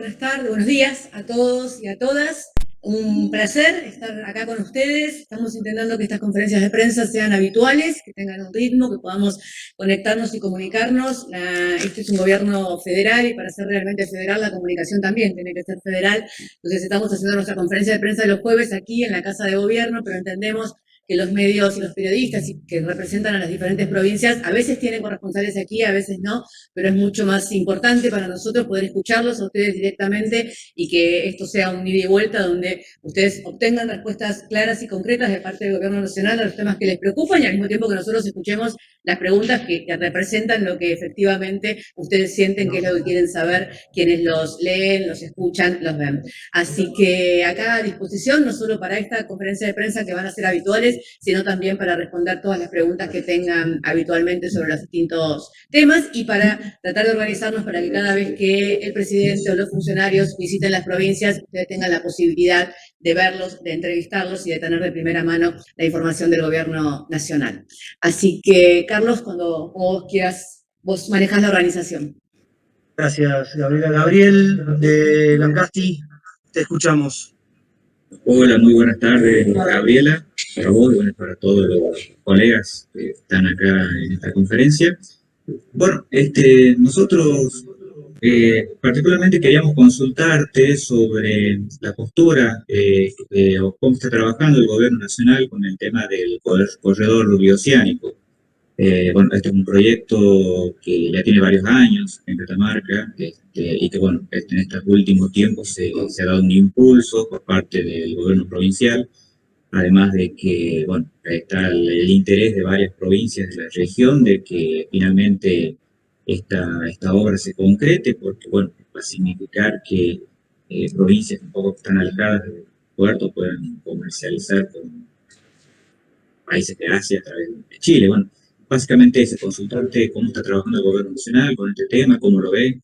Buenas tardes, buenos días a todos y a todas. Un placer estar acá con ustedes. Estamos intentando que estas conferencias de prensa sean habituales, que tengan un ritmo, que podamos conectarnos y comunicarnos. Este es un gobierno federal y para ser realmente federal la comunicación también tiene que ser federal. Entonces estamos haciendo nuestra conferencia de prensa de los jueves aquí en la Casa de Gobierno, pero entendemos que los medios y los periodistas que representan a las diferentes provincias a veces tienen corresponsales aquí, a veces no, pero es mucho más importante para nosotros poder escucharlos a ustedes directamente y que esto sea un ida y vuelta donde ustedes obtengan respuestas claras y concretas de parte del Gobierno Nacional a los temas que les preocupan y al mismo tiempo que nosotros escuchemos las preguntas que representan lo que efectivamente ustedes sienten que es lo que quieren saber quienes los leen, los escuchan, los ven. Así que acá a disposición, no solo para esta conferencia de prensa que van a ser habituales, sino también para responder todas las preguntas que tengan habitualmente sobre los distintos temas y para tratar de organizarnos para que cada vez que el presidente o los funcionarios visiten las provincias, ustedes tengan la posibilidad de verlos, de entrevistarlos y de tener de primera mano la información del gobierno nacional. Así que, Carlos, cuando vos quieras, vos manejás la organización. Gracias, Gabriela. Gabriel de Lancasti, te escuchamos. Hola, muy buenas tardes, Gabriela, para vos y bueno, para todos los colegas que están acá en esta conferencia. Bueno, nosotros particularmente queríamos consultarte sobre la postura o cómo está trabajando el gobierno nacional con el tema del corredor bioceánico. Bueno, este es un proyecto que ya tiene varios años en Catamarca y que, bueno, en estos últimos tiempos se ha dado un impulso por parte del gobierno provincial, además de que, bueno, está el interés de varias provincias de la región de que finalmente esta obra se concrete, porque, bueno, va a significar que provincias un poco que están alejadas del puerto puedan comercializar con países de Asia a través de Chile. Bueno, básicamente es consultarte cómo está trabajando el gobierno nacional con este tema, cómo lo ve.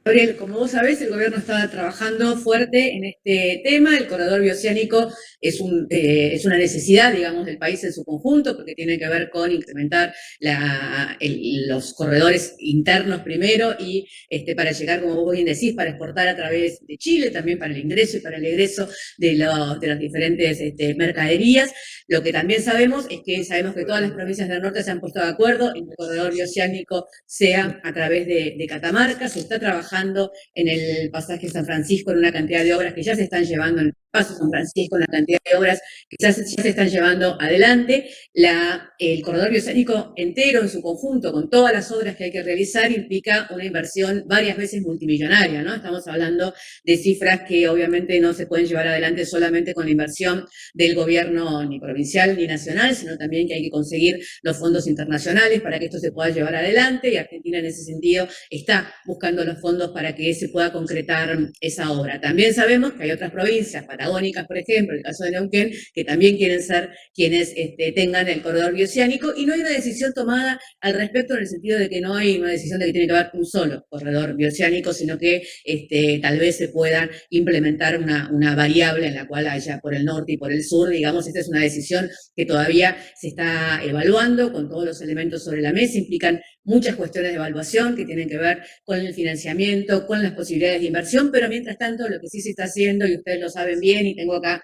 Gabriel, como vos sabés, el gobierno está trabajando fuerte en este tema. El corredor bioceánico es una necesidad, digamos, del país en su conjunto, porque tiene que ver con incrementar los corredores internos primero y para llegar, como vos bien decís, para exportar a través de Chile, también para el ingreso y para el egreso de las diferentes mercaderías. Lo que también sabemos es que todas las provincias del norte se han puesto de acuerdo en que el corredor bioceánico sea a través de Catamarca. Se está trabajando en el pasaje San Francisco en una cantidad de obras que ya se están llevando, en el paso San Francisco, en la cantidad de obras que ya se están llevando adelante. El corredor bioceánico entero en su conjunto, con todas las obras que hay que realizar, implica una inversión varias veces multimillonaria, ¿no? Estamos hablando de cifras que obviamente no se pueden llevar adelante solamente con la inversión del gobierno ni provincial ni nacional, sino también que hay que conseguir los fondos internacionales para que esto se pueda llevar adelante, y Argentina en ese sentido está buscando los fondos para que se pueda concretar esa obra. También sabemos que hay otras provincias, patagónicas por ejemplo, el caso de Neuquén, que también quieren ser quienes tengan el corredor bioceánico, y no hay una decisión tomada al respecto en el sentido de que no hay una decisión de que tiene que haber un solo corredor bioceánico, sino que tal vez se pueda implementar una variable en la cual haya por el norte y por el sur, digamos. Esta es una decisión que todavía se está evaluando con todos los elementos sobre la mesa. Implican muchas cuestiones de evaluación que tienen que ver con el financiamiento, con las posibilidades de inversión, pero mientras tanto lo que sí se está haciendo, y ustedes lo saben bien, y tengo acá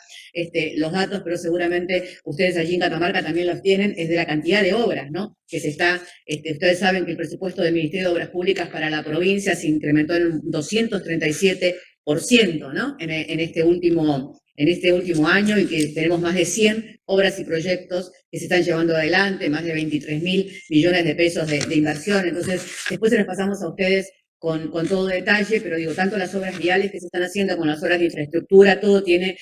los datos, pero seguramente ustedes allí en Catamarca también los tienen, es de la cantidad de obras, ¿no? Que se está, ustedes saben que el presupuesto del Ministerio de Obras Públicas para la provincia se incrementó en un 237%, ¿no? En este último año, y que tenemos más de 100 obras y proyectos que se están llevando adelante, más de 23.000 millones de pesos de inversión. Entonces, después se los pasamos a ustedes con todo detalle, pero digo, tanto las obras viales que se están haciendo como las obras de infraestructura, todo tiene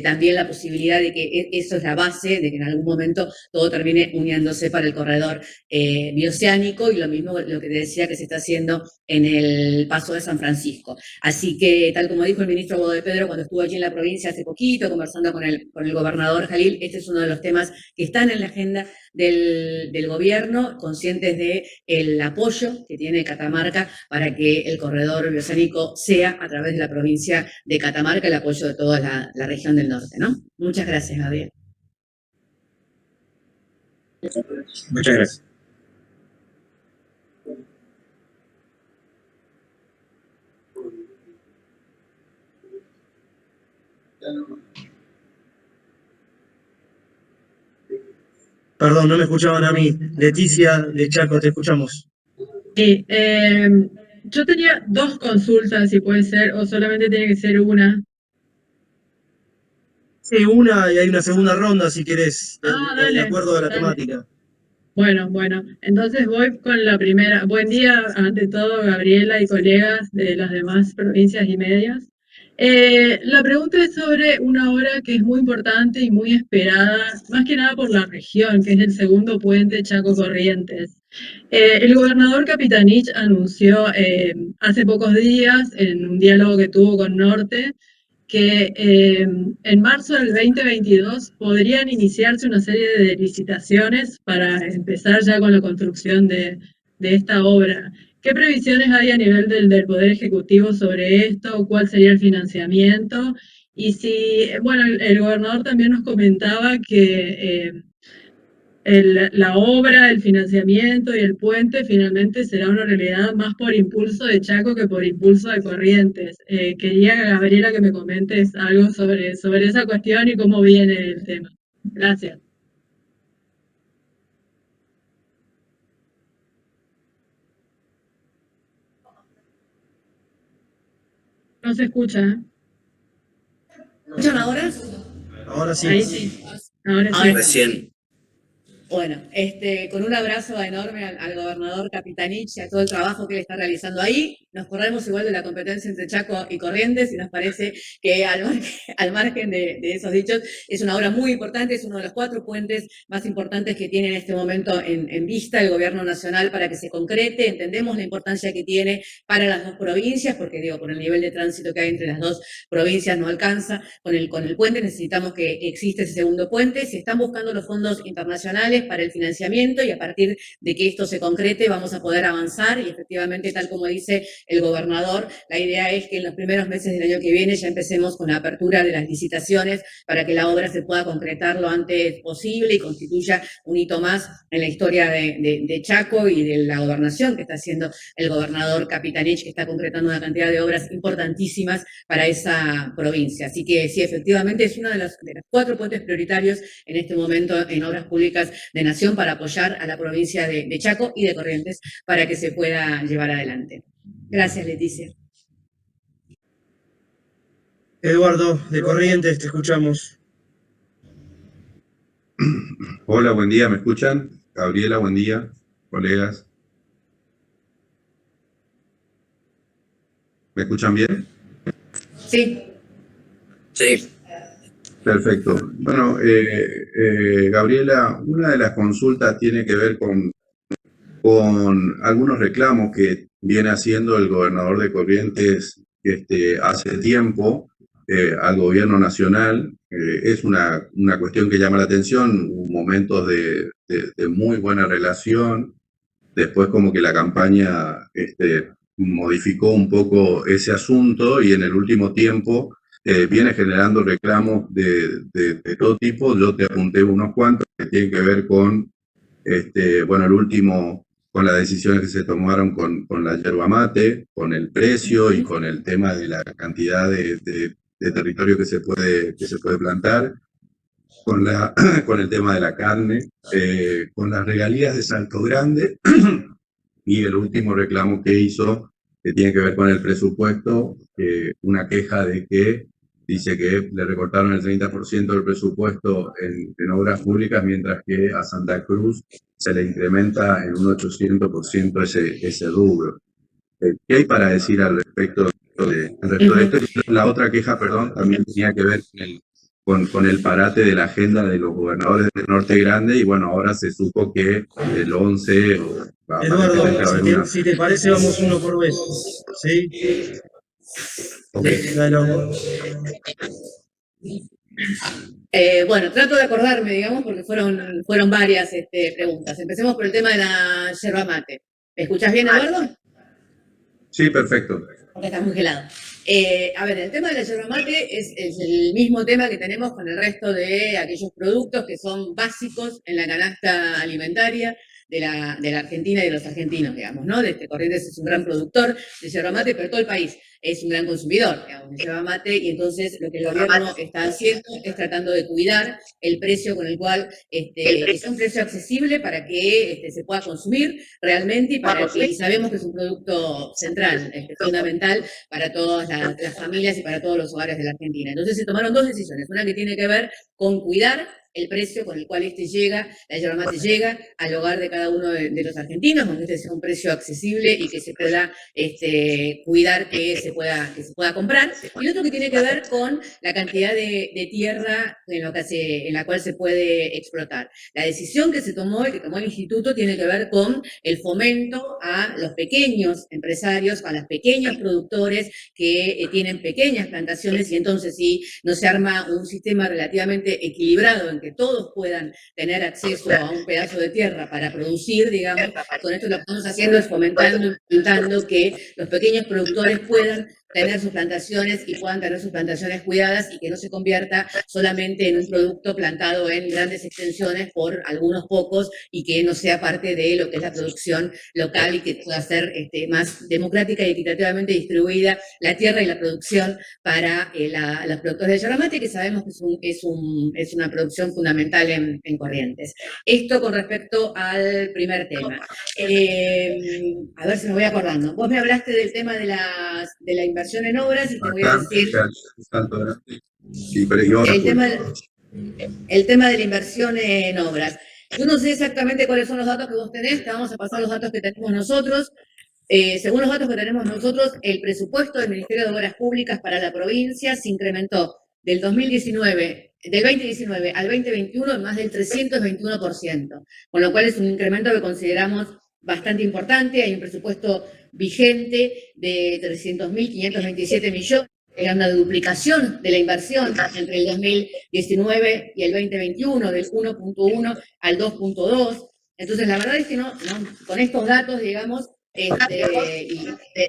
también la posibilidad de que eso es la base, de que en algún momento todo termine uniéndose para el corredor bioceánico, y lo mismo lo que te decía que se está haciendo en el paso de San Francisco. Así que, tal como dijo el ministro Bodo de Pedro cuando estuvo aquí en la provincia hace poquito, conversando con el gobernador Jalil, este es uno de los temas que están en la agenda del gobierno, conscientes del apoyo que tiene Catamarca para que el corredor bioceánico sea a través de la provincia de Catamarca, el apoyo de toda la región del norte, ¿no? Muchas gracias, Gabriel. Muchas gracias. Perdón, no me escuchaban a mí. Leticia de Chaco, te escuchamos. Sí, yo tenía dos consultas, si puede ser, o solamente tiene que ser una. Sí, una y hay una segunda ronda si querés, de Dale, acuerdo a la dale. temática. Bueno, entonces voy con la primera. Buen día, ante todo, Gabriela y colegas de las demás provincias y medias. La pregunta es sobre una obra que es muy importante y muy esperada, más que nada por la región, que es el segundo puente Chaco Corrientes. El gobernador Capitanich anunció hace pocos días, en un diálogo que tuvo con Norte, que en marzo del 2022 podrían iniciarse una serie de licitaciones para empezar ya con la construcción de esta obra. ¿Qué previsiones hay a nivel del Poder Ejecutivo sobre esto? ¿Cuál sería el financiamiento? Y si, bueno, el gobernador también nos comentaba que la obra, el financiamiento y el puente finalmente será una realidad más por impulso de Chaco que por impulso de Corrientes. Quería, Gabriela, que me comentes algo sobre esa cuestión y cómo viene el tema. Gracias. No se escucha, ¿eh? ¿Me escuchan ahora? Ahora sí. Ahí sí. Ahora sí. Ahora Recién. Bueno, con un abrazo enorme al gobernador Capitanich y a todo el trabajo que él está realizando ahí. Nos corremos igual de la competencia entre Chaco y Corrientes y nos parece que al margen de esos dichos es una obra muy importante, es uno de los 4 puentes más importantes que tiene en este momento en vista el gobierno nacional para que se concrete. Entendemos la importancia que tiene para las 2 provincias, porque digo, por el nivel de tránsito que hay entre las 2 provincias no alcanza. Con el puente necesitamos que exista ese segundo puente. Se están buscando los fondos internacionales para el financiamiento y a partir de que esto se concrete vamos a poder avanzar y efectivamente, tal como dice el gobernador, la idea es que en los primeros meses del año que viene ya empecemos con la apertura de las licitaciones para que la obra se pueda concretar lo antes posible y constituya un hito más en la historia de Chaco y de la gobernación que está haciendo el gobernador Capitanich, que está concretando una cantidad de obras importantísimas para esa provincia. Así que sí, efectivamente es uno de los 4 puentes prioritarios en este momento en obras públicas de Nación para apoyar a la provincia de Chaco y de Corrientes para que se pueda llevar adelante. Gracias, Leticia. Eduardo de Corrientes, te escuchamos. Hola, buen día, ¿me escuchan? Gabriela, buen día, colegas. ¿Me escuchan bien? Sí. Sí. Perfecto. Bueno, Gabriela, una de las consultas tiene que ver con algunos reclamos que viene haciendo el gobernador de Corrientes hace tiempo al gobierno nacional. Es una cuestión que llama la atención, momentos de muy buena relación. Después como que la campaña modificó un poco ese asunto y en el último tiempo viene generando reclamos de todo tipo. Yo te apunté unos cuantos que tienen que ver con, bueno, el último, con las decisiones que se tomaron con la yerba mate, con el precio y con el tema de la cantidad de territorio que se puede plantar, con el tema de la carne, con las regalías de Salto Grande y el último reclamo que hizo, que tiene que ver con el presupuesto, una queja de que dice que le recortaron el 30% del presupuesto en obras públicas, mientras que a Santa Cruz se le incrementa en un 800% ese rubro. ¿Qué hay para decir al respecto de esto? Y la otra queja, perdón, también tenía que ver con el parate de la agenda de los gobernadores del Norte Grande, y bueno, ahora se supo que el 11... Eduardo, si te parece, vamos uno por vez. ¿Sí? Okay. Bueno, trato de acordarme, digamos, porque fueron varias preguntas. Empecemos por el tema de la yerba mate. ¿Me escuchás bien, Eduardo? Sí, perfecto. Porque está congelado. A ver, el tema de la yerba mate es el mismo tema que tenemos con el resto de aquellos productos que son básicos en la canasta alimentaria de la Argentina y de los argentinos, digamos, ¿no? Corrientes es un gran productor de yerba mate, pero todo el país es un gran consumidor, digamos, de yerba mate, y entonces lo que el gobierno está haciendo es tratando de cuidar el precio con el cual es un precio accesible para que se pueda consumir realmente y sabemos que es un producto central, fundamental para todas las familias y para todos los hogares de la Argentina. Entonces se tomaron dos decisiones, una que tiene que ver con cuidar el precio con el cual la yerba mate llega al hogar de cada uno de los argentinos, con que sea un precio accesible y que se pueda cuidar que se pueda comprar. Y lo otro que tiene que ver con la cantidad de tierra en la cual se puede explotar. La decisión que se tomó y que tomó el Instituto tiene que ver con el fomento a los pequeños empresarios, a los pequeños productores que tienen pequeñas plantaciones, y entonces si no se arma un sistema relativamente equilibrado en que todos puedan tener acceso a un pedazo de tierra para producir, digamos, con esto lo que estamos haciendo es fomentando, intentando que los pequeños productores puedan tener sus plantaciones y puedan tener sus plantaciones cuidadas y que no se convierta solamente en un producto plantado en grandes extensiones por algunos pocos y que no sea parte de lo que es la producción local y que pueda ser más democrática y equitativamente distribuida la tierra y la producción para los productores de yerba mate, que sabemos que es una producción fundamental en Corrientes. Esto con respecto al primer tema. A ver si me voy acordando. Vos me hablaste del tema de la inversión en obras y te voy a decir el tema de la inversión en obras. Yo no sé exactamente cuáles son los datos que vos tenés, te vamos a pasar los datos que tenemos nosotros. Según los datos que tenemos nosotros, el presupuesto del Ministerio de Obras Públicas para la provincia se incrementó del 2019 al 2021 en más del 321%, con lo cual es un incremento que consideramos bastante importante. Hay un presupuesto vigente de 300.527 millones, era una duplicación de la inversión entre el 2019 y el 2021, del 1.1 al 2.2. Entonces, la verdad es que no con estos datos, digamos, y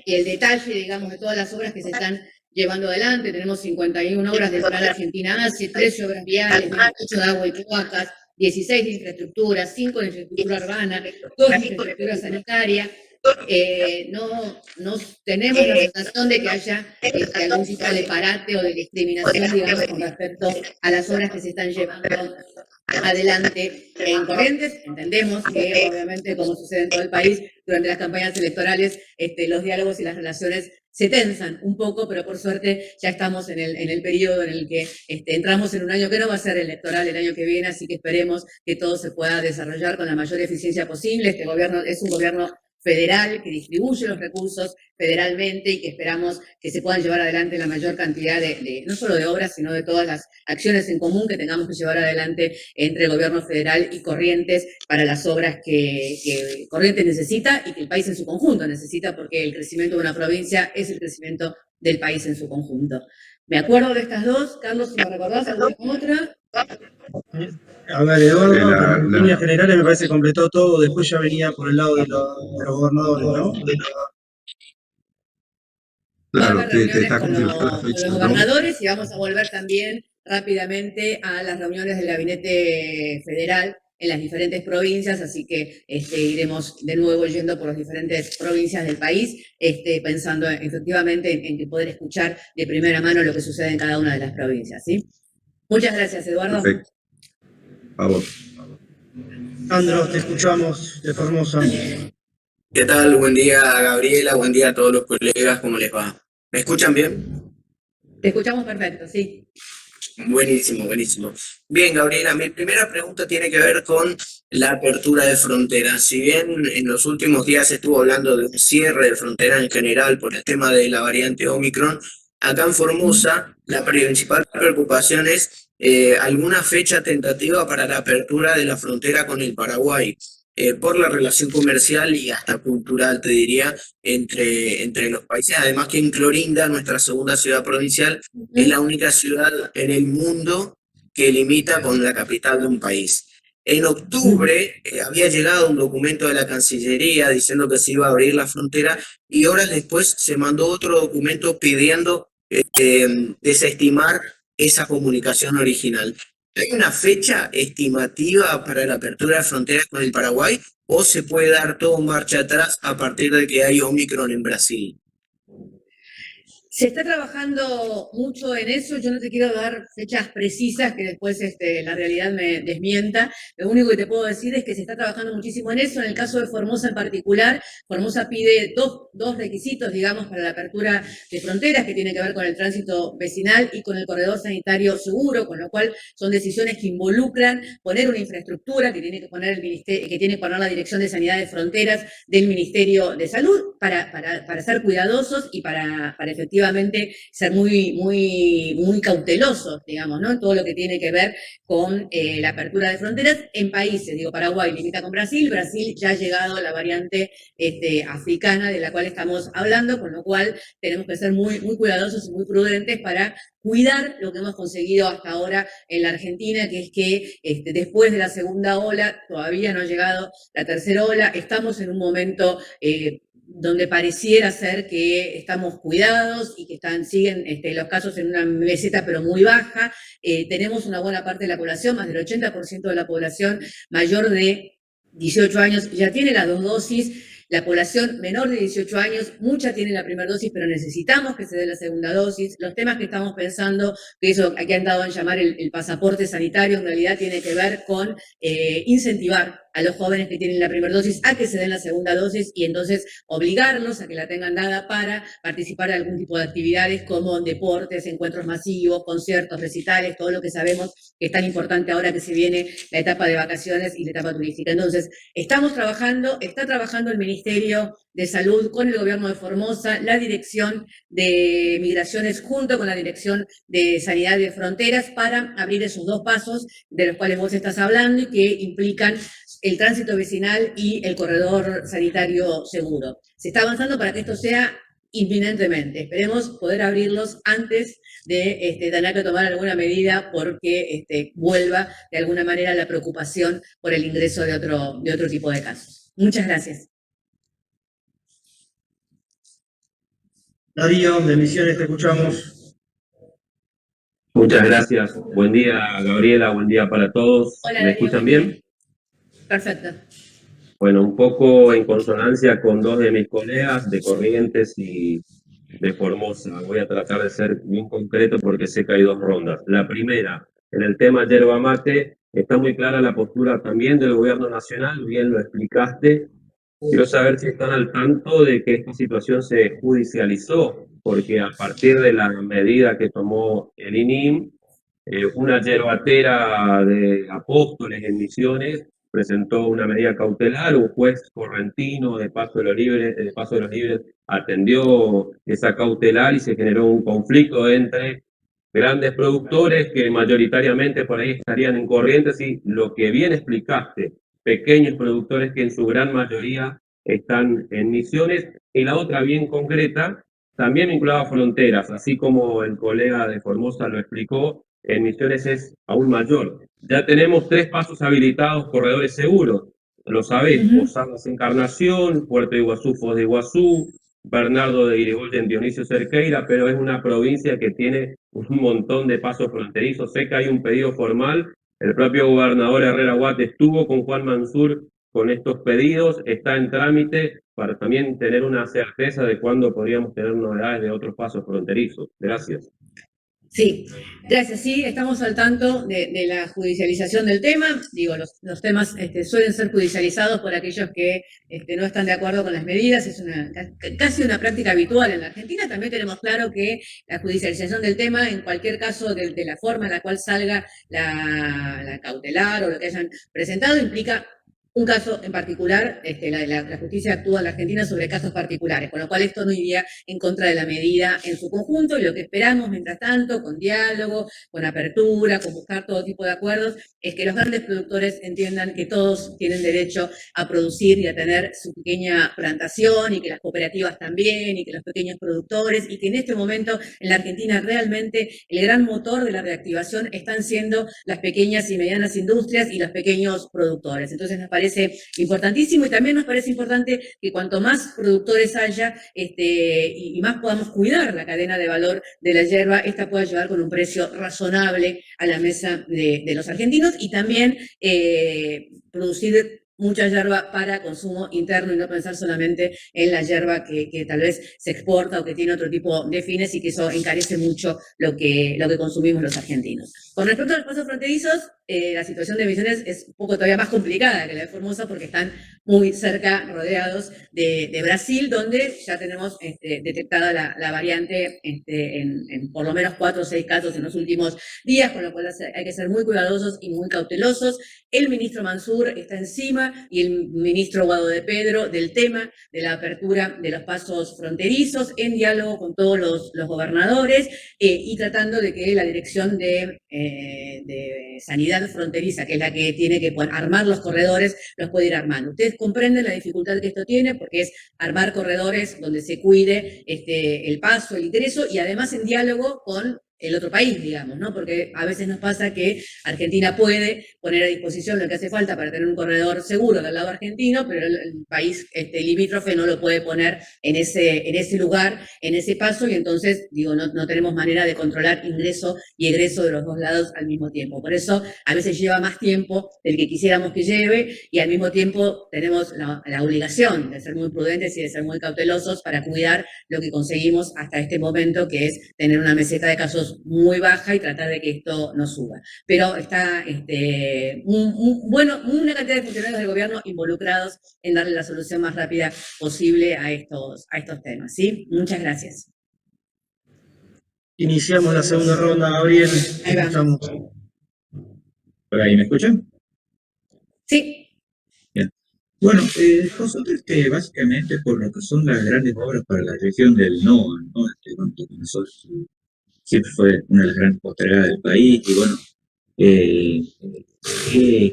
el detalle, digamos, de todas las obras que se están llevando adelante, tenemos 51 obras del Plan Argentina ACE, 13 obras viales, 28 de agua y cloacas, 16 de infraestructura, 5 de infraestructura urbana, 2 de infraestructura sanitaria. No tenemos la sensación de que haya algún tipo de parate o de discriminación, digamos, con respecto a las obras que se están llevando adelante en Corrientes. Entendemos que, obviamente, como sucede en todo el país, durante las campañas electorales, los diálogos y las relaciones se tensan un poco, pero por suerte ya estamos en el periodo en el que entramos en un año que no va a ser electoral el año que viene, así que esperemos que todo se pueda desarrollar con la mayor eficiencia posible. Este gobierno es un gobierno federal que distribuye los recursos federalmente y que esperamos que se puedan llevar adelante la mayor cantidad no solo de obras, sino de todas las acciones en común que tengamos que llevar adelante entre el gobierno federal y Corrientes para las obras que Corrientes necesita y que el país en su conjunto necesita, porque el crecimiento de una provincia es el crecimiento del país en su conjunto. Me acuerdo de estas dos. Carlos, si me recordás alguna otra. A ver, Eduardo, en líneas generales me parece que completó todo, después ya venía por el lado de los gobernadores, ¿no? Claro, que está con confirmada la los fecha, ¿no? gobernadores, y vamos a volver también rápidamente a las reuniones del gabinete federal en las diferentes provincias, así que iremos de nuevo yendo por las diferentes provincias del país, pensando efectivamente en que poder escuchar de primera mano lo que sucede en cada una de las provincias, ¿sí? Muchas gracias, Eduardo. Perfecto. A vos. Sandro, te escuchamos de Formosa. ¿Qué tal? Buen día, Gabriela, buen día a todos los colegas, ¿cómo les va? ¿Me escuchan bien? Te escuchamos perfecto, sí. Buenísimo, buenísimo. Bien, Gabriela, mi primera pregunta tiene que ver con la apertura de fronteras. Si bien en los últimos días se estuvo hablando de un cierre de fronteras en general por el tema de la variante Omicron, acá en Formosa la principal preocupación es alguna fecha tentativa para la apertura de la frontera con el Paraguay. Por la relación comercial y hasta cultural, te diría, entre los países. Además que en Clorinda, nuestra segunda ciudad provincial, es la única ciudad en el mundo que limita con la capital de un país. En octubre había llegado un documento de la Cancillería diciendo que se iba a abrir la frontera y horas después se mandó otro documento pidiendo desestimar esa comunicación original. ¿Hay una fecha estimativa para la apertura de fronteras con el Paraguay o se puede dar todo marcha atrás a partir de que hay Omicron en Brasil? Se está trabajando mucho en eso, yo no te quiero dar fechas precisas que después la realidad me desmienta. Lo único que te puedo decir es que se está trabajando muchísimo en eso. En el caso de Formosa en particular, Formosa pide dos requisitos, digamos, para la apertura de fronteras, que tiene que ver con el tránsito vecinal y con el corredor sanitario seguro, con lo cual son decisiones que involucran poner una infraestructura que tiene que poner el ministerio, que tiene que poner la Dirección de Sanidad de Fronteras del Ministerio de Salud para ser cuidadosos y para efectivamente ser muy cautelosos, digamos, ¿no? En todo lo que tiene que ver con la apertura de fronteras en países. Digo, Paraguay limita con Brasil, Brasil ya ha llegado a la variante africana de la cual estamos hablando, con lo cual tenemos que ser muy cuidadosos y muy prudentes para cuidar lo que hemos conseguido hasta ahora en la Argentina, que es que después de la segunda ola, todavía no ha llegado la tercera ola, estamos en un momento donde pareciera ser que estamos cuidados y que siguen los casos en una meseta pero muy baja. Tenemos una buena parte de la población, más del 80% de la población mayor de 18 años ya tiene las 2 dosis. La población menor de 18 años, mucha tiene la primera dosis, pero necesitamos que se dé la segunda dosis. Los temas que estamos pensando, que eso aquí han dado en llamar el pasaporte sanitario, en realidad tiene que ver con incentivar a los jóvenes que tienen la primera dosis a que se den la segunda dosis y entonces obligarlos a que la tengan dada para participar de algún tipo de actividades como deportes, encuentros masivos, conciertos, recitales, todo lo que sabemos que es tan importante ahora que se viene la etapa de vacaciones y la etapa turística. Entonces, está trabajando el Ministerio de Salud con el gobierno de Formosa, la Dirección de Migraciones junto con la Dirección de Sanidad de Fronteras para abrir esos 2 pasos de los cuales vos estás hablando y que implican el tránsito vecinal y el corredor sanitario seguro. Se está avanzando para que esto sea inminentemente. Esperemos poder abrirlos antes de tener que tomar alguna medida porque vuelva de alguna manera la preocupación por el ingreso de otro tipo de casos. Muchas gracias. Darío, de Misiones, te escuchamos. Muchas gracias. Buen día, Gabriela. Buen día para todos. Hola, ¿Me Darío, escuchan bien? Perfecto. Bueno, un poco en consonancia con 2 de mis colegas de Corrientes y de Formosa. Voy a tratar de ser bien concreto porque sé que hay 2 rondas. La primera, en el tema yerba mate, está muy clara la postura también del gobierno nacional, bien lo explicaste. Quiero saber si están al tanto de que esta situación se judicializó, porque a partir de la medida que tomó el INIM, una yerbatera de Apóstoles en Misiones presentó una medida cautelar, un juez correntino de Paso de los Libres atendió esa cautelar y se generó un conflicto entre grandes productores que mayoritariamente por ahí estarían en Corrientes y lo que bien explicaste, pequeños productores que en su gran mayoría están en Misiones, y la otra bien concreta, también vinculada a fronteras, así como el colega de Formosa lo explicó, en Misiones es aún mayor. Ya tenemos 3 pasos habilitados, corredores seguros, lo sabés, Posadas Encarnación, Puerto Iguazú, Foz de Iguazú, Bernardo de Irigoyen, Dionisio Cerqueira, pero es una provincia que tiene un montón de pasos fronterizos. Sé que hay un pedido formal, el propio gobernador Herrera Watt estuvo con Juan Mansur con estos pedidos, está en trámite para también tener una certeza de cuándo podríamos tener novedades de otros pasos fronterizos. Gracias. Sí, gracias. Sí, estamos al tanto de la judicialización del tema. Digo, los temas suelen ser judicializados por aquellos que no están de acuerdo con las medidas. Es casi una práctica habitual en la Argentina. También tenemos claro que la judicialización del tema, en cualquier caso de la forma en la cual salga la cautelar o lo que hayan presentado, implica un caso en particular. La justicia actúa en la Argentina sobre casos particulares, con lo cual esto no iría en contra de la medida en su conjunto, y lo que esperamos, mientras tanto, con diálogo, con apertura, con buscar todo tipo de acuerdos, es que los grandes productores entiendan que todos tienen derecho a producir y a tener su pequeña plantación, y que las cooperativas también, y que los pequeños productores, y que en este momento en la Argentina realmente el gran motor de la reactivación están siendo las pequeñas y medianas industrias y los pequeños productores. Entonces nos parece importantísimo, y también nos parece importante que cuanto más productores haya y más podamos cuidar la cadena de valor de la yerba, esta pueda llegar con un precio razonable a la mesa de los argentinos, y también producir mucha yerba para consumo interno y no pensar solamente en la yerba que tal vez se exporta o que tiene otro tipo de fines y que eso encarece mucho lo que consumimos los argentinos. Con respecto a los pasos fronterizos, la situación de Misiones es un poco todavía más complicada que la de Formosa porque están muy cerca, rodeados de Brasil, donde ya tenemos detectada la variante en por lo menos 4 o 6 casos en los últimos días, con lo cual hay que ser muy cuidadosos y muy cautelosos. El ministro Mansur está encima y el ministro Guado de Pedro del tema de la apertura de los pasos fronterizos en diálogo con todos los gobernadores y tratando de que la dirección de sanidad fronteriza, que es la que tiene que armar los corredores, los puede ir armando. Ustedes comprenden la dificultad que esto tiene porque es armar corredores donde se cuide el paso, el ingreso y además en diálogo con el otro país, digamos, ¿no? Porque a veces nos pasa que Argentina puede poner a disposición lo que hace falta para tener un corredor seguro del lado argentino, pero el país limítrofe no lo puede poner en ese lugar, en ese paso, y entonces, digo, no tenemos manera de controlar ingreso y egreso de los dos lados al mismo tiempo. Por eso, a veces lleva más tiempo del que quisiéramos que lleve, y al mismo tiempo tenemos la obligación de ser muy prudentes y de ser muy cautelosos para cuidar lo que conseguimos hasta este momento, que es tener una meseta de casos muy baja y tratar de que esto no suba. Pero está una cantidad de funcionarios del gobierno involucrados en darle la solución más rápida posible a estos temas, ¿sí? Muchas gracias. Iniciamos la segunda ronda, Gabriel. Ahí va. Estamos. ¿Por ahí me escuchan? Sí. Bien. Bueno, nosotros básicamente por lo que son las grandes obras para la región del NOA, ¿no? Nosotros siempre fue una de las grandes postergadas del país, y bueno,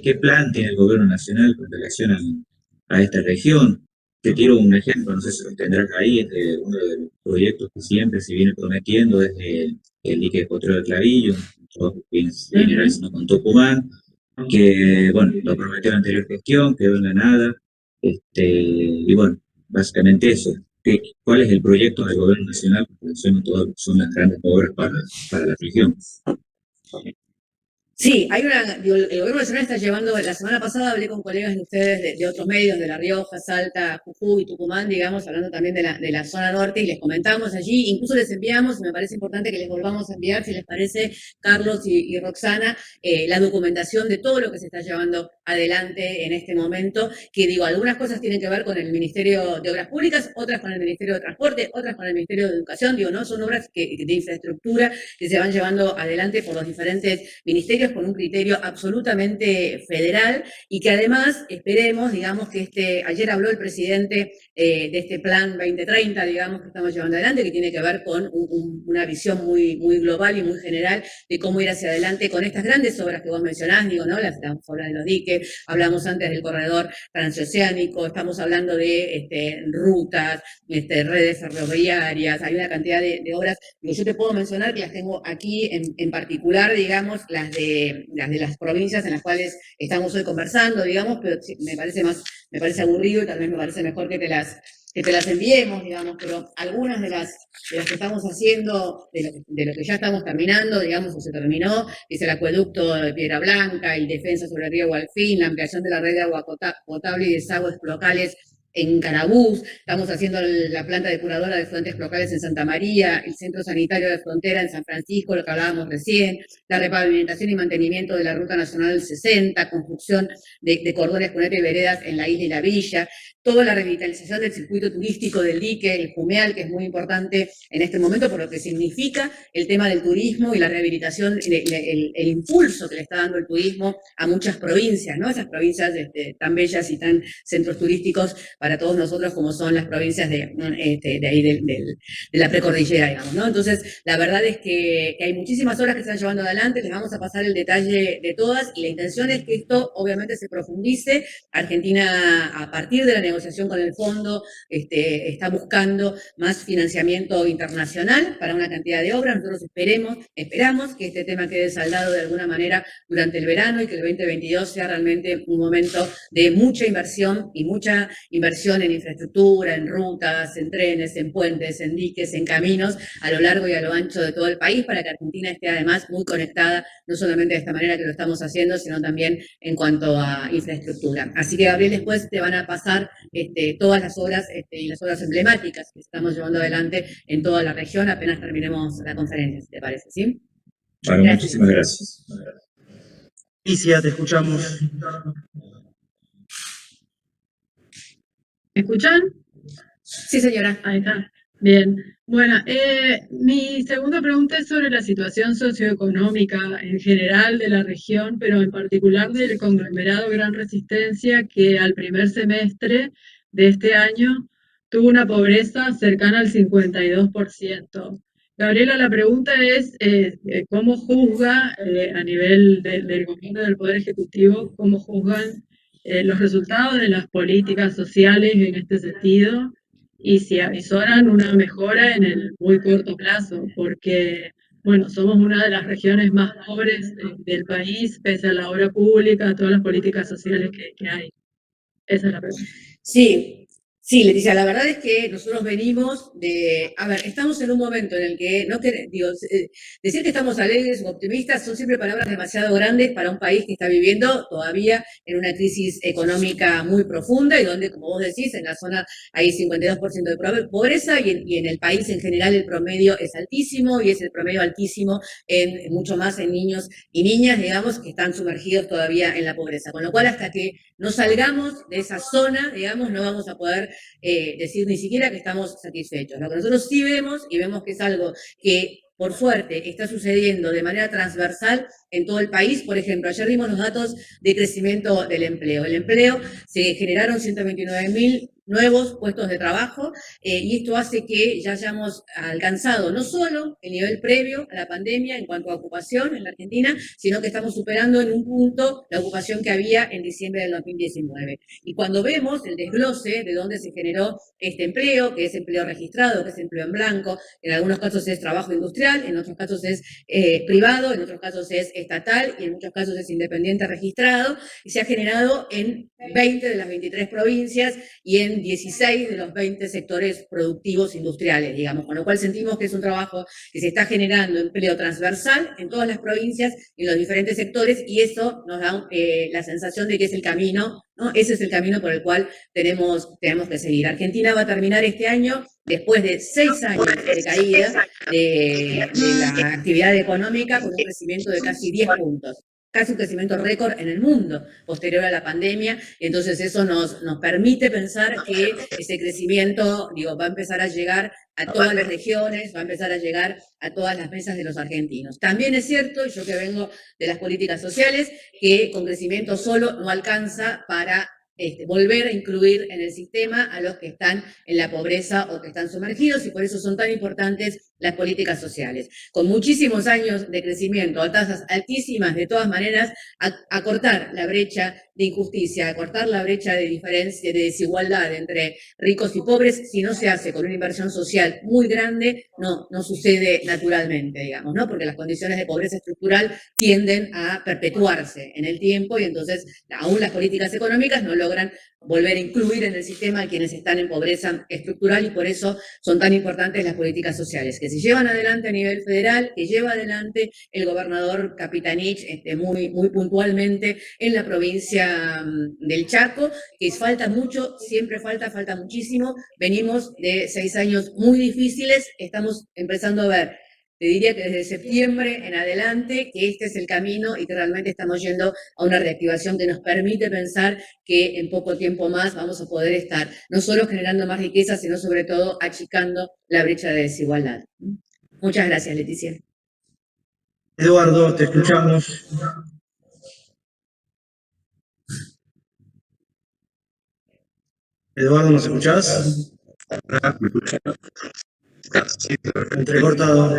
¿qué plan tiene el gobierno nacional con relación a esta región? Te tiro un ejemplo, no sé si lo tendrás ahí, es de uno de los proyectos que siempre se viene prometiendo desde el dique de Potrero de Clavillo, trabajo que viene realizando con Tucumán, que bueno, lo prometió la anterior gestión, quedó en la nada, y bueno, básicamente eso. ¿Cuál es el proyecto del gobierno nacional con relación a todas las grandes obras para la región? Sí, el gobierno nacional está llevando, la semana pasada hablé con colegas de ustedes de otros medios, de La Rioja, Salta, Jujuy, Tucumán, digamos, hablando también de la zona norte, y les comentamos allí, incluso les enviamos, y me parece importante que les volvamos a enviar, si les parece, Carlos y Roxana, la documentación de todo lo que se está llevando adelante en este momento, que digo, algunas cosas tienen que ver con el Ministerio de Obras Públicas, otras con el Ministerio de Transporte, otras con el Ministerio de Educación, digo, ¿no? Son obras de infraestructura que se van llevando adelante por los diferentes ministerios con un criterio absolutamente federal, y que además esperemos, digamos, que ayer habló el presidente de este plan 2030, digamos, que estamos llevando adelante, que tiene que ver con una visión muy, muy global y muy general de cómo ir hacia adelante con estas grandes obras que vos mencionás, digo, ¿no? Las obras de los diques, hablamos antes del corredor transoceánico, estamos hablando de rutas, redes ferroviarias, hay una cantidad de obras que yo te puedo mencionar, que las tengo aquí en particular, digamos, las de las provincias en las cuales estamos hoy conversando, digamos, pero me parece aburrido y tal vez me parece mejor que te las enviemos, digamos, pero algunas de las que estamos haciendo, de lo que ya estamos terminando, digamos, o se terminó, es el acueducto de Piedra Blanca, el defensa sobre el río Gualfín, la ampliación de la red de agua potable y desagües locales en Carabús, estamos haciendo la planta depuradora de fuentes locales en Santa María, el centro sanitario de frontera en San Francisco, lo que hablábamos recién, la repavimentación y mantenimiento de la Ruta Nacional 60, construcción de cordones, cunetas y veredas en la isla y la villa, toda la revitalización del circuito turístico del dique, el Jumeal, que es muy importante en este momento por lo que significa el tema del turismo y la rehabilitación, el impulso que le está dando el turismo a muchas provincias, ¿no? Esas provincias tan bellas y tan centros turísticos para todos nosotros como son las provincias de ahí de la precordillera, digamos, ¿no? Entonces, la verdad es que hay muchísimas obras que se están llevando adelante, les vamos a pasar el detalle de todas, y la intención es que esto obviamente se profundice. Argentina, a partir de la negociación con el fondo, está buscando más financiamiento internacional para una cantidad de obras. Nosotros esperamos que este tema quede saldado de alguna manera durante el verano y que el 2022 sea realmente un momento de mucha inversión y mucha inversión inversión en infraestructura, en rutas, en trenes, en puentes, en diques, en caminos, a lo largo y a lo ancho de todo el país, para que Argentina esté además muy conectada, no solamente de esta manera que lo estamos haciendo, sino también en cuanto a infraestructura. Así que, Gabriel, después te van a pasar todas las obras y las obras emblemáticas que estamos llevando adelante en toda la región apenas terminemos la conferencia, si te parece, ¿sí? Bueno, muchísimas gracias. Alicia, te escuchamos. ¿Me escuchan? Sí, señora. Ahí está. Bien. Bueno, mi segunda pregunta es sobre la situación socioeconómica en general de la región, pero en particular del conglomerado Gran Resistencia, que al primer semestre de este año tuvo una pobreza cercana al 52%. Gabriela, la pregunta es, ¿cómo juzga a nivel del gobierno del Poder Ejecutivo, cómo juzgan los resultados de las políticas sociales en este sentido? Y si avisoran una mejora en el muy corto plazo, porque, bueno, somos una de las regiones más pobres del país, pese a la obra pública, a todas las políticas sociales que hay. Esa es la pregunta. Sí, Leticia, la verdad es que nosotros venimos a ver, estamos en un momento en el que, decir que estamos alegres o optimistas son siempre palabras demasiado grandes para un país que está viviendo todavía en una crisis económica muy profunda y donde, como vos decís, en la zona hay 52% de pobreza y en el país en general el promedio es altísimo y es el promedio altísimo mucho más en niños y niñas, digamos, que están sumergidos todavía en la pobreza. Con lo cual, hasta que no salgamos de esa zona, digamos, no vamos a poder decir ni siquiera que estamos satisfechos. Lo que nosotros sí vemos, y vemos que es algo que por suerte está sucediendo de manera transversal en todo el país. Por ejemplo, ayer dimos los datos de crecimiento del empleo. El empleo, se generaron 129.000 nuevos puestos de trabajo y esto hace que ya hayamos alcanzado no solo el nivel previo a la pandemia en cuanto a ocupación en la Argentina, sino que estamos superando en un punto la ocupación que había en diciembre del 2019. Y cuando vemos el desglose de dónde se generó este empleo, que es empleo registrado, que es empleo en blanco, en algunos casos es trabajo industrial, en otros casos es privado, en otros casos es estatal y en muchos casos es independiente registrado, y se ha generado en 20 de las 23 provincias y en 16 de los 20 sectores productivos industriales, digamos, con lo cual sentimos que es un trabajo que se está generando empleo transversal en todas las provincias y en los diferentes sectores, y eso nos da la sensación de que es el camino, ¿no? Ese es el camino por el cual tenemos que seguir. Argentina va a terminar este año, después de 6 años de caída de la actividad económica, con un crecimiento de casi 10 puntos. Casi un crecimiento récord en el mundo posterior a la pandemia, y entonces eso nos permite pensar que ese crecimiento, va a empezar a llegar a todas las regiones, va a empezar a llegar a todas las mesas de los argentinos. También es cierto, yo que vengo de las políticas sociales, que con crecimiento solo no alcanza para volver a incluir en el sistema a los que están en la pobreza o que están sumergidos, y por eso son tan importantes las políticas sociales. Con muchísimos años de crecimiento a tasas altísimas, de todas maneras, acortar la brecha de injusticia, acortar la brecha de diferencia, de desigualdad entre ricos y pobres, si no se hace con una inversión social muy grande, no sucede naturalmente, digamos, ¿no? Porque las condiciones de pobreza estructural tienden a perpetuarse en el tiempo y entonces aún las políticas económicas no logran volver a incluir en el sistema a quienes están en pobreza estructural, y por eso son tan importantes las políticas sociales, que se llevan adelante a nivel federal, que lleva adelante el gobernador Capitanich muy puntualmente en la provincia del Chaco, que falta mucho, siempre falta muchísimo. Venimos de 6 años muy difíciles, estamos empezando a ver, te diría que desde septiembre en adelante, que este es el camino y que realmente estamos yendo a una reactivación que nos permite pensar que en poco tiempo más vamos a poder estar no solo generando más riqueza, sino sobre todo achicando la brecha de desigualdad. Muchas gracias, Leticia. Eduardo, te escuchamos. Eduardo, ¿nos escuchás? ¿Me escuchas? Sí, Entrecortado.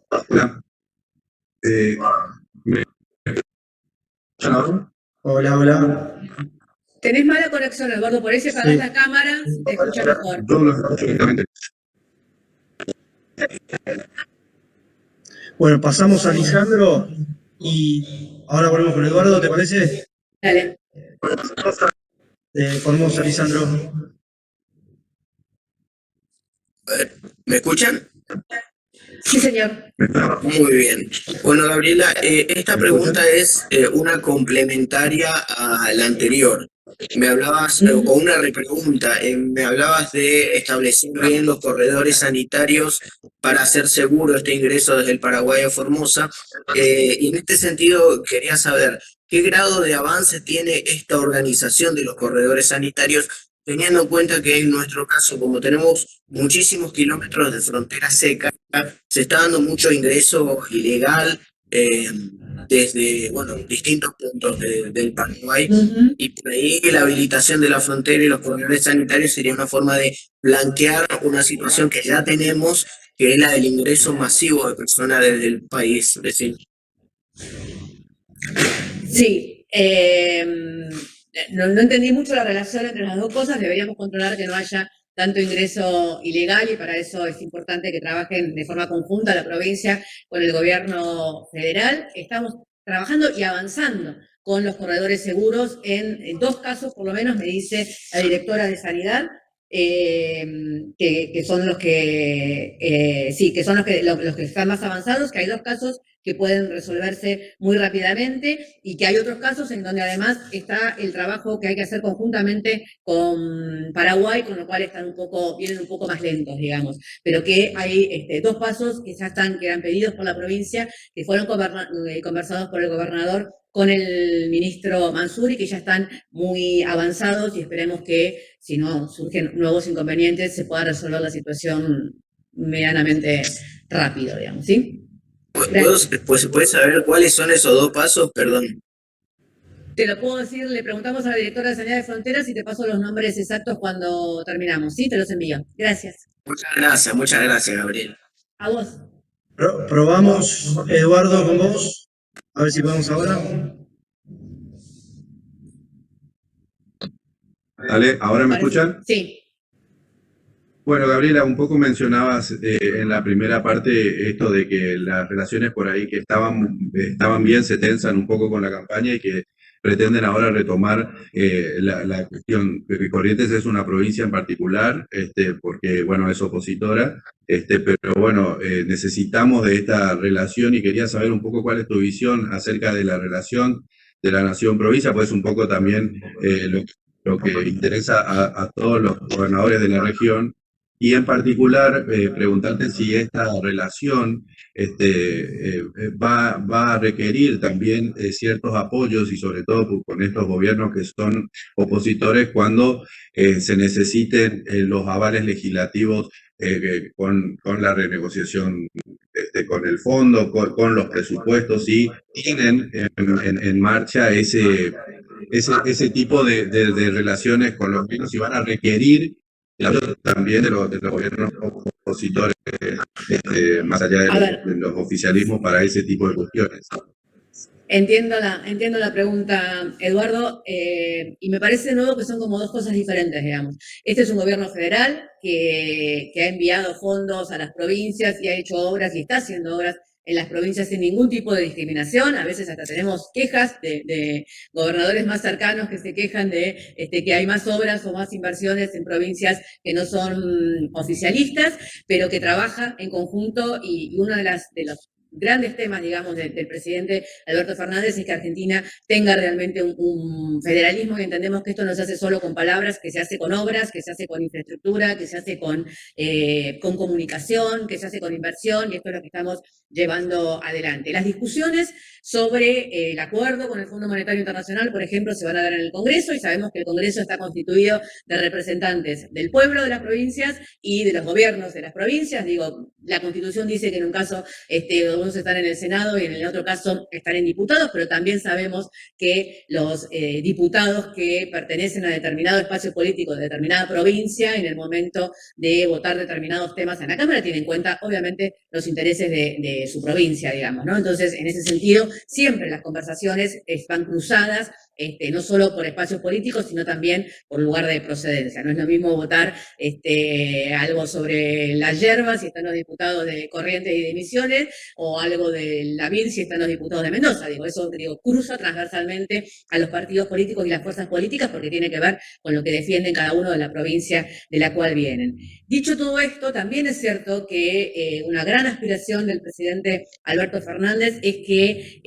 Hola. ¿Me escuchan ahora? Hola. Tenés mala conexión, Eduardo, por ahí se apagás la cámara, te escucha mejor. Yo lo escucho directamente. Bueno, pasamos a Lisandro y Ahora volvemos con Eduardo, ¿te parece? Dale. Formosa, Lisandro. A ver, ¿me escuchan? Sí, señor. Muy bien. Bueno, Gabriela, esta pregunta es una complementaria a la anterior. Me hablabas, o una repregunta, me hablabas de establecer bien los corredores sanitarios para hacer seguro este ingreso desde el Paraguay a Formosa. Y en este sentido, quería saber qué grado de avance tiene esta organización de los corredores sanitarios, teniendo en cuenta que en nuestro caso, como tenemos muchísimos kilómetros de frontera seca, se está dando mucho ingreso ilegal desde, bueno, distintos puntos del Paraguay. Y por ahí la habilitación de la frontera y los corredores sanitarios sería una forma de blanquear una situación que ya tenemos, que es la del ingreso masivo de personas desde el país vecino. Sí. No entendí mucho la relación entre las dos cosas. Deberíamos controlar que no haya tanto ingreso ilegal y para eso es importante que trabajen de forma conjunta la provincia con el gobierno federal. Estamos trabajando y avanzando con los corredores seguros en 2 casos, por lo menos, me dice la directora de Sanidad, que son los que, sí, que son los que están más avanzados, que hay 2 casos que pueden resolverse muy rápidamente y que hay otros casos en donde además está el trabajo que hay que hacer conjuntamente con Paraguay, con lo cual vienen un poco más lentos, digamos, pero que hay 2 pasos que ya que eran pedidos por la provincia, que fueron conversados por el gobernador con el ministro Mansuri, que ya están muy avanzados y esperemos que, si no surgen nuevos inconvenientes, se pueda resolver la situación medianamente rápido, digamos, ¿sí? Pues se puede saber cuáles son esos 2 pasos, perdón. Te lo puedo decir, le preguntamos a la directora de Sanidad de Fronteras y te paso los nombres exactos cuando terminamos, ¿sí? Te los envío. Gracias. Muchas gracias, Gabriel. A vos. Probamos, Eduardo, con vos. A ver si podemos ahora. Dale, ¿ahora me escuchan? Sí. Bueno, Gabriela, un poco mencionabas en la primera parte esto de que las relaciones por ahí que estaban bien se tensan un poco con la campaña y que pretenden ahora retomar la cuestión. Corrientes es una provincia en particular, porque, bueno, es opositora, pero bueno, necesitamos de esta relación y quería saber un poco cuál es tu visión acerca de la relación de la nación-provincia, pues un poco también lo que interesa a todos los gobernadores de la región. Y en particular, preguntarte si esta relación va a requerir también ciertos apoyos y sobre todo con estos gobiernos que son opositores cuando se necesiten los avales legislativos con la renegociación con el fondo, con los presupuestos, y tienen en marcha ese tipo de relaciones con los gobiernos y van a requerir también de los gobiernos opositores, más allá de los oficialismos, para ese tipo de cuestiones. Entiendo la pregunta, Eduardo, y me parece de nuevo que son como 2 cosas diferentes, digamos. Este es un gobierno federal que ha enviado fondos a las provincias y ha hecho obras y está haciendo obras en las provincias sin ningún tipo de discriminación. A veces hasta tenemos quejas de gobernadores más cercanos que se quejan de que hay más obras o más inversiones en provincias que no son oficialistas, pero que trabaja en conjunto y uno de los grandes temas, digamos, del presidente Alberto Fernández es que Argentina tenga realmente un federalismo, y entendemos que esto no se hace solo con palabras, que se hace con obras, que se hace con infraestructura, que se hace con comunicación, que se hace con inversión, y esto es lo que estamos llevando adelante. Las discusiones sobre el acuerdo con el Fondo Monetario Internacional, por ejemplo, se van a dar en el Congreso, y sabemos que el Congreso está constituido de representantes del pueblo de las provincias y de los gobiernos de las provincias. Digo, la Constitución dice que en un caso algunos están en el Senado y en el otro caso están en diputados, pero también sabemos que los diputados que pertenecen a determinado espacio político de determinada provincia, en el momento de votar determinados temas en la Cámara, tienen en cuenta, obviamente, los intereses de su provincia, digamos, ¿no? Entonces, en ese sentido, siempre las conversaciones van cruzadas no solo por espacios políticos, sino también por lugar de procedencia. No es lo mismo votar algo sobre las hierbas si están los diputados de Corrientes y de Misiones, o algo de la BID si están los diputados de Mendoza. Eso cruza transversalmente a los partidos políticos y las fuerzas políticas porque tiene que ver con lo que defienden cada uno de la provincia de la cual vienen. Dicho todo esto, también es cierto que una gran aspiración del presidente Alberto Fernández es que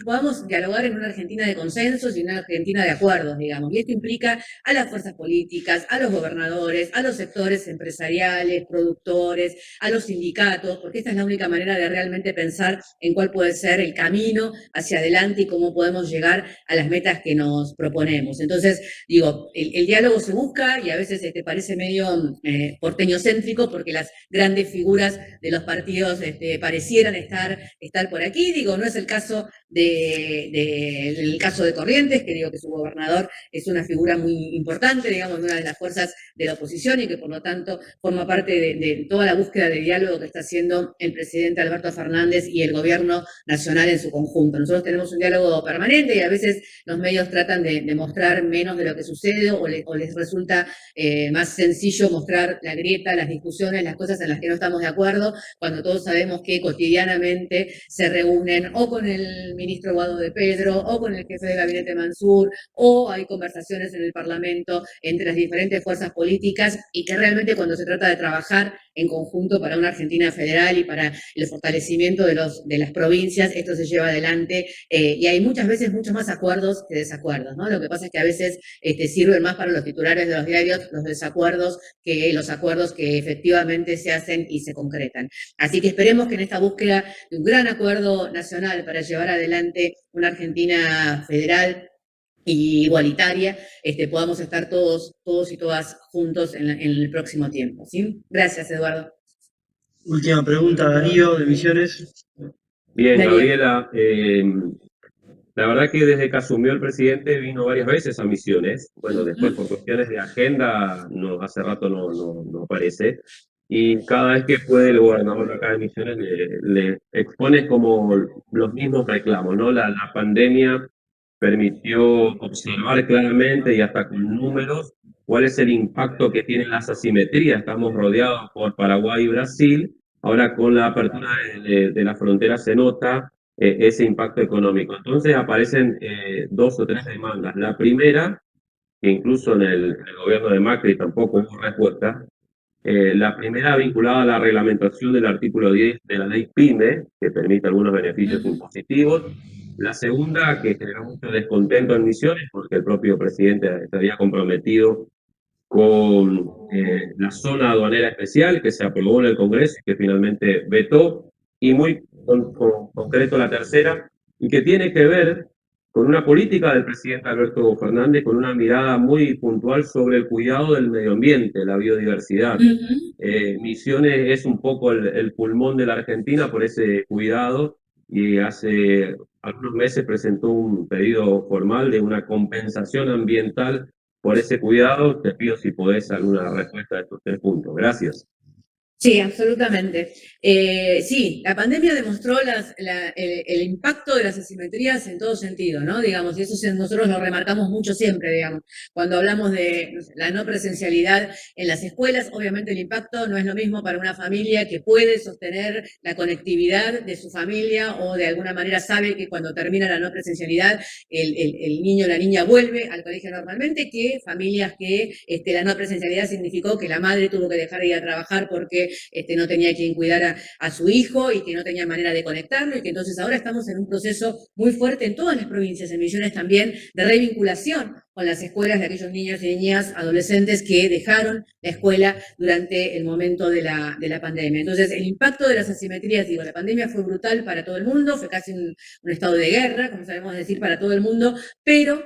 podamos dialogar en una Argentina de consensos y en una Argentina de acuerdos, digamos. Y esto implica a las fuerzas políticas, a los gobernadores, a los sectores empresariales, productores, a los sindicatos, porque esta es la única manera de realmente pensar en cuál puede ser el camino hacia adelante y cómo podemos llegar a las metas que nos proponemos. Entonces, digo, el diálogo se busca y a veces parece medio porteñocéntrico porque las grandes figuras de los partidos parecieran estar por aquí. Digo, no es el caso el caso de Corrientes, que digo que su gobernador es una figura muy importante, digamos, de una de las fuerzas de la oposición y que por lo tanto forma parte de toda la búsqueda de diálogo que está haciendo el presidente Alberto Fernández y el gobierno nacional en su conjunto. Nosotros tenemos un diálogo permanente y a veces los medios tratan de mostrar menos de lo que sucede o les resulta más sencillo mostrar la grieta, las discusiones, las cosas en las que no estamos de acuerdo, cuando todos sabemos que cotidianamente se reúnen o con el ministro Guado de Pedro o con el jefe de gabinete Mansur, o hay conversaciones en el Parlamento entre las diferentes fuerzas políticas y que realmente cuando se trata de trabajar en conjunto para una Argentina federal y para el fortalecimiento de las provincias, esto se lleva adelante y hay muchas veces muchos más acuerdos que desacuerdos, ¿no? Lo que pasa es que a veces sirven más para los titulares de los diarios los desacuerdos que los acuerdos que efectivamente se hacen y se concretan. Así que esperemos que en esta búsqueda de un gran acuerdo nacional para llevar adelante una Argentina federal y igualitaria, podamos estar todos y todas juntos en el próximo tiempo, ¿sí? Gracias, Eduardo. Última pregunta, Darío, de Misiones. Bien, Darío. Gabriela, la verdad que desde que asumió el presidente vino varias veces a Misiones. Bueno, después por cuestiones de agenda, no, hace rato no aparece. Y cada vez que puede el gobernador acá de Misiones le expone como los mismos reclamos, ¿no? La pandemia permitió observar claramente y hasta con números cuál es el impacto que tienen las asimetrías. Estamos rodeados por Paraguay y Brasil. Ahora con la apertura de la frontera se nota ese impacto económico. Entonces aparecen 2 o 3 demandas. La primera, que incluso en el gobierno de Macri tampoco hubo respuesta, la primera vinculada a la reglamentación del artículo 10 de la ley PYME, que permite algunos beneficios impositivos. La segunda, que generó mucho descontento en Misiones, porque el propio presidente se había comprometido con la zona aduanera especial que se aprobó en el Congreso y que finalmente vetó, y muy concreto la tercera, y que tiene que ver con una política del presidente Alberto Fernández, con una mirada muy puntual sobre el cuidado del medio ambiente, la biodiversidad. Misiones es un poco el pulmón de la Argentina por ese cuidado, y hace algunos meses presentó un pedido formal de una compensación ambiental por ese cuidado. Te pido si podés alguna respuesta a estos 3 puntos. Gracias. Sí, absolutamente. Sí, la pandemia demostró el impacto de las asimetrías en todo sentido, ¿no? Digamos, y eso nosotros lo remarcamos mucho siempre, digamos. Cuando hablamos de la no presencialidad en las escuelas, obviamente el impacto no es lo mismo para una familia que puede sostener la conectividad de su familia o de alguna manera sabe que cuando termina la no presencialidad el niño o la niña vuelve al colegio normalmente, que familias que la no presencialidad significó que la madre tuvo que dejar de ir a trabajar porque no tenía quien cuidar a su hijo y que no tenía manera de conectarlo y que entonces ahora estamos en un proceso muy fuerte en todas las provincias, en Misiones también, de revinculación con las escuelas de aquellos niños y niñas, adolescentes que dejaron la escuela durante el momento de la pandemia. Entonces, el impacto de las asimetrías, digo, la pandemia fue brutal para todo el mundo, fue casi un estado de guerra, como sabemos decir, para todo el mundo, pero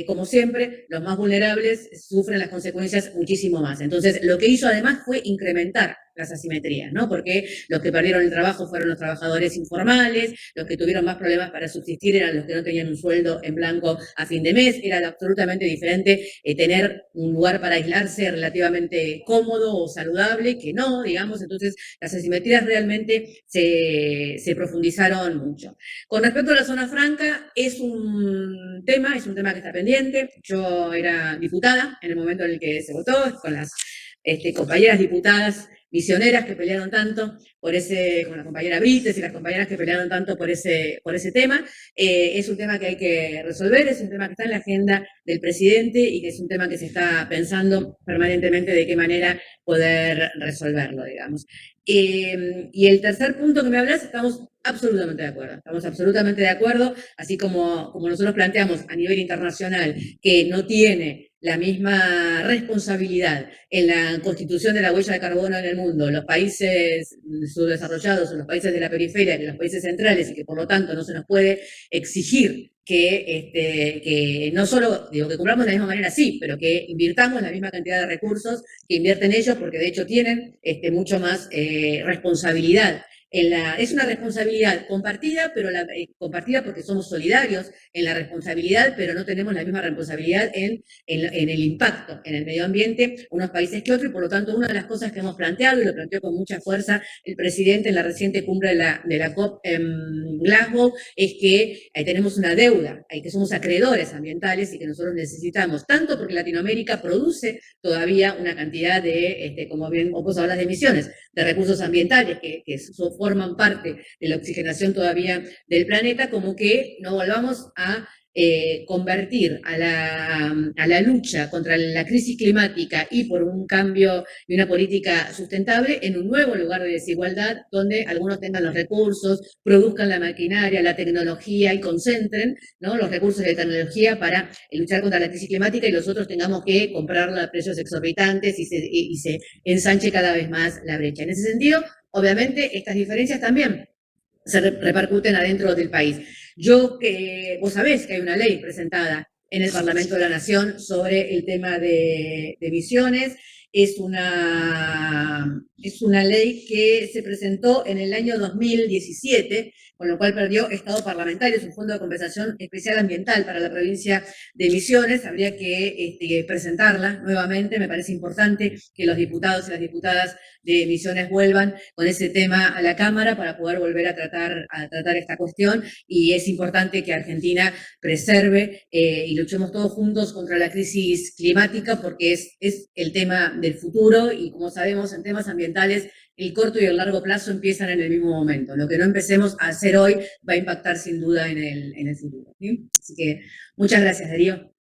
como siempre, los más vulnerables sufren las consecuencias muchísimo más. Entonces, lo que hizo además fue incrementar las asimetrías, ¿no? Porque los que perdieron el trabajo fueron los trabajadores informales, los que tuvieron más problemas para subsistir eran los que no tenían un sueldo en blanco a fin de mes. Era absolutamente diferente tener un lugar para aislarse relativamente cómodo o saludable que no, digamos. Entonces, las asimetrías realmente se profundizaron mucho. Con respecto a la zona franca, es un tema que está pendiente. Yo era diputada en el momento en el que se votó, con las compañeras diputadas misioneras que pelearon tanto por con la compañera Brites y las compañeras que pelearon tanto por ese tema. Es un tema que hay que resolver, es un tema que está en la agenda del presidente y que es un tema que se está pensando permanentemente de qué manera poder resolverlo, digamos. Y el tercer punto que me hablas, estamos absolutamente de acuerdo, así como nosotros planteamos a nivel internacional que no tiene la misma responsabilidad en la constitución de la huella de carbono en el mundo, los países subdesarrollados o los países de la periferia que los países centrales, y que por lo tanto no se nos puede exigir que no solo, digo, que cumplamos de la misma manera, sí, pero que invirtamos la misma cantidad de recursos que invierten ellos, porque de hecho tienen mucho más responsabilidad. Es una responsabilidad compartida, pero compartida porque somos solidarios en la responsabilidad, pero no tenemos la misma responsabilidad en el impacto en el medio ambiente, unos países que otros, y por lo tanto una de las cosas que hemos planteado, y lo planteó con mucha fuerza el presidente en la reciente cumbre de la COP en Glasgow, es que tenemos una deuda, que somos acreedores ambientales y que nosotros necesitamos, tanto porque Latinoamérica produce todavía una cantidad de, como bien vos hablas de emisiones, de recursos ambientales que forman parte de la oxigenación todavía del planeta, como que no volvamos a convertir a la lucha contra la crisis climática y por un cambio y una política sustentable en un nuevo lugar de desigualdad donde algunos tengan los recursos, produzcan la maquinaria, la tecnología y concentren, ¿no?, los recursos de tecnología para luchar contra la crisis climática y los otros tengamos que comprarla a precios exorbitantes y se ensanche cada vez más la brecha. En ese sentido, obviamente, estas diferencias también se repercuten adentro del país. Vos sabés que hay una ley presentada en el Parlamento de la Nación sobre el tema de emisiones. Es una ley que se presentó en el año 2017, con lo cual perdió estado parlamentario. Es un fondo de compensación especial ambiental para la provincia de Misiones. Habría que presentarla nuevamente. Me parece importante que los diputados y las diputadas de Misiones vuelvan con ese tema a la Cámara para poder volver a tratar esta cuestión, y es importante que Argentina preserve y luchemos todos juntos contra la crisis climática, porque es el tema del futuro, y como sabemos, en temas ambientales el corto y el largo plazo empiezan en el mismo momento. Lo que no empecemos a hacer hoy va a impactar sin duda en el futuro, ¿sí? Así que muchas gracias, Darío.